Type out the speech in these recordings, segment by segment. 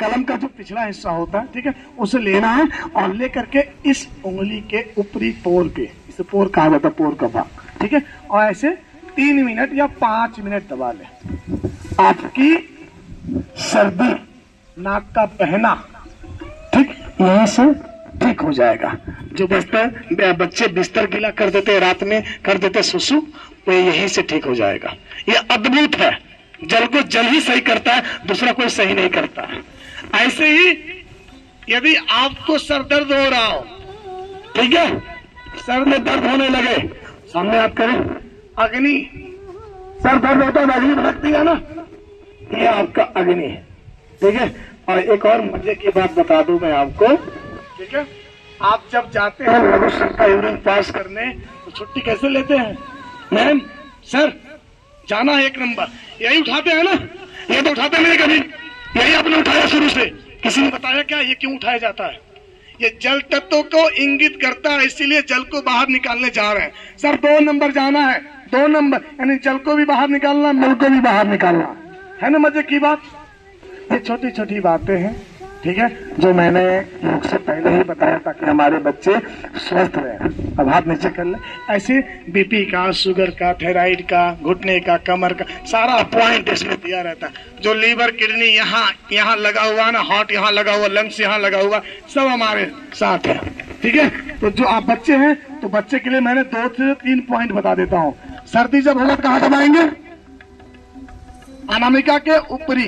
कलम का जो पिछला हिस्सा होता है, ठीक है, उसे लेना है और लेकर के इस उंगली के ऊपरी पोर पे, इसे पोर कहा जाता है, पोर का भाग, ठीक है, और ऐसे 3 मिनट या 5 मिनट दबा ले। आपकी सर्दी, नाक का बहना, ठीक, यहीं से ठीक हो जाएगा। जो बच्चे बिस्तर गीला कर देते रात में, कर देते सुसु, वो यहीं से ठीक हो जाएगा। ये अद्भुत है, जल को जल ही सही करता है, दूसरा कोई सही नहीं करता है। ऐसे ही यदि आपको सर दर्द हो रहा हो, ठीक है, सर में दर्द होने लगे, सामने आप करें अग्नि, सर दर्द होता है, अग्नि लगती है ना, ये आपका अग्नि है, ठीक है। और एक और मजे की बात बता दूं मैं आपको, ठीक है, आप जब जाते हैं लघु शंका यूरिन पास करने तो छुट्टी कैसे लेते हैं? मैम, सर जाना है 1 नंबर, यही उठाते हैं ना? ये तो उठाते नहीं कभी, यही आपने उठाया शुरू से, किसी ने बताया क्या ये क्यों उठाया जाता है? ये जल तत्व को इंगित करता है, इसीलिए जल को बाहर निकालने जा रहे हैं। सर 2 नंबर जाना है, 2 नंबर यानी जल को भी बाहर निकालना, मल को भी बाहर निकालना है ना। मजे की बात, ये छोटी छोटी बातें हैं, ठीक है, जो मैंने योग से पहले ही बताया ताकि हमारे बच्चे स्वस्थ रहें। अब हाथ नीचे कर ले। ऐसे बीपी का, शुगर का, थायराइड का, घुटने का, कमर का, सारा पॉइंट इसमें दिया रहता है। जो लीवर, किडनी यहाँ लगा हुआ ना, हार्ट यहाँ लगा हुआ, लंग्स यहाँ लगा हुआ, सब हमारे साथ है, ठीक है। तो जो आप बच्चे हैं, तो बच्चे के लिए मैंने 2 से 3 पॉइंट बता देता हूँ। सर्दी जब होगा कहाँ दबाएंगे? अनामिका के ऊपरी,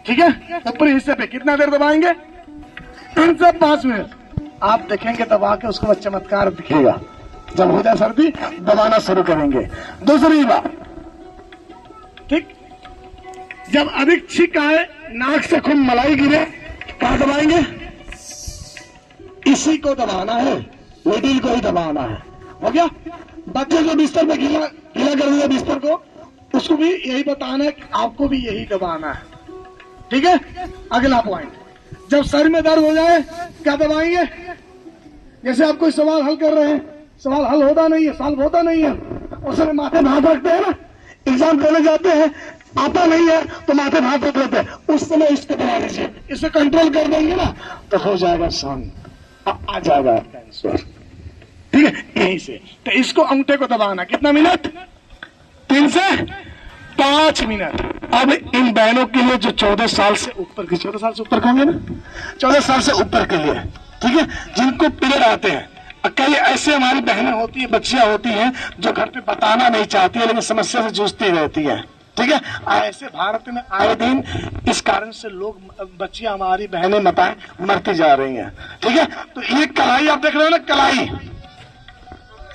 ठीक है, ऊपरी हिस्से पे कितना देर दबाएंगे? 3 से 5 मिनट। आप देखेंगे दबा के उसको चमत्कार दिखेगा। जब हो जाए सर्दी, दबाना शुरू करेंगे। दूसरी बात, ठीक, जब अधिक छींक आए, नाक से खूब मलाई गिरे, कहाँ दबाएंगे? इसी को दबाना है, मिडिल को ही दबाना है। हो गया? बच्चे जो बिस्तर पे गीला कर दिया बिस्तर को, उसको भी यही बताना है कि आपको भी यही दबाना है, ठीक है। अगला पॉइंट, जब सर में दर्द हो जाए क्या दबाएंगे? जैसे आप कोई सवाल हल कर रहे हैं, सवाल हल होता नहीं है, सॉल्व होता नहीं है, उस समय माथे में हाथ रखते हैं ना, एग्जाम देने जाते हैं, आता नहीं है तो माथे में हाथ रख लेते हैं, उस समय इसको दबा दीजिए, इसे कंट्रोल कर देंगे ना तो हो जाएगा शांत, आ जाएगा आपका आंसर, ठीक है। यहीं से तो इसको अंगूठे को दबाना, कितना मिनट? 3 से 5 मिनट। अब इन बहनों के लिए जो 14 साल से ऊपर की, 14 साल से ऊपर कहोगे ना, 14 साल से ऊपर के लिए, ठीक है, जिनको पीरियड आते हैं, कई ऐसे हमारी बहनें होती है, बच्चियां होती हैं जो घर पे बताना नहीं चाहती है लेकिन समस्या से जूझती रहती है, ठीक है। ऐसे भारत में आए दिन इस कारण से लोग, बच्चियां हमारी बहनें माताएं मरती जा रही हैं, ठीक है। तो ये कलाई आप देख रहे हो ना, कलाई,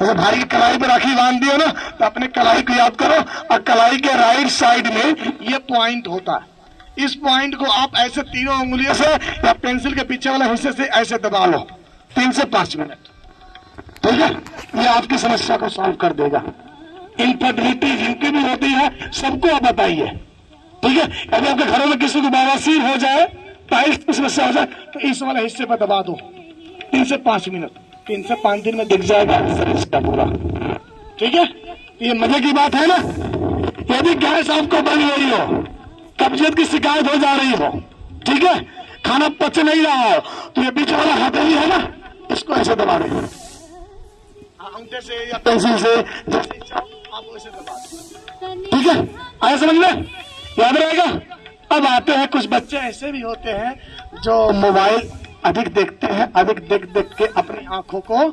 जैसे भाई की कलाई पे राखी बांध दिया ना, तो अपने कलाई को याद करो, और कलाई के राइट साइड में ये पॉइंट होता है। इस पॉइंट को आप ऐसे तीनों उंगलियों से या पेंसिल के पीछे वाले हिस्से से ऐसे दबा लो 3 से 5 मिनट, ठीक है। ये आपकी समस्या को सॉल्व कर देगा। इनफर्टिलिटी जिनकी भी होती है सबको आप बताइए, ठीक है। यदि आपके घरों में किसी को बवासीर हो जाए, पाइल्स की समस्या हो जाए, तो इस वाले हिस्से पर दबा दो 3 से 5 मिनट, 3 से 5 दिन में दिख जाएगा शरीर का पूरा, ठीक है। ये मजे की बात है ना। यदि गैस आपको बन रही हो, कब्जियत की शिकायत हो जा रही हो, ठीक है, खाना पच नहीं रहा हो, तो ये बीच वाला हथेली है ना, इसको ऐसे दबा देंगे, अंगूठे से या पेंसिल से, जैसे इच्छा आप वैसे दबा दें, ठीक है। आया समझ में? याद रहेगा। अब आते हैं, कुछ बच्चे ऐसे भी होते हैं जो मोबाइल अधिक देखते हैं, अधिक देख के अपनी आंखों को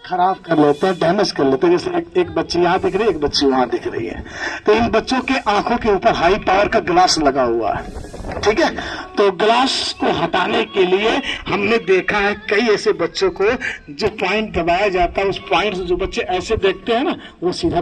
खराब कर लेते हैं, डैमेज कर लेते हैं। जैसे एक बच्ची यहाँ दिख रही है, एक बच्ची वहां दिख रही है, तो इन बच्चों के आंखों के ऊपर हाई पावर का ग्लास लगा हुआ है, ठीक है। तो ग्लास को हटाने के लिए हमने देखा है कई ऐसे बच्चों को, जो पॉइंट दबाया जाता है, उस पॉइंट से जो बच्चे ऐसे देखते हैं ना, वो सीधा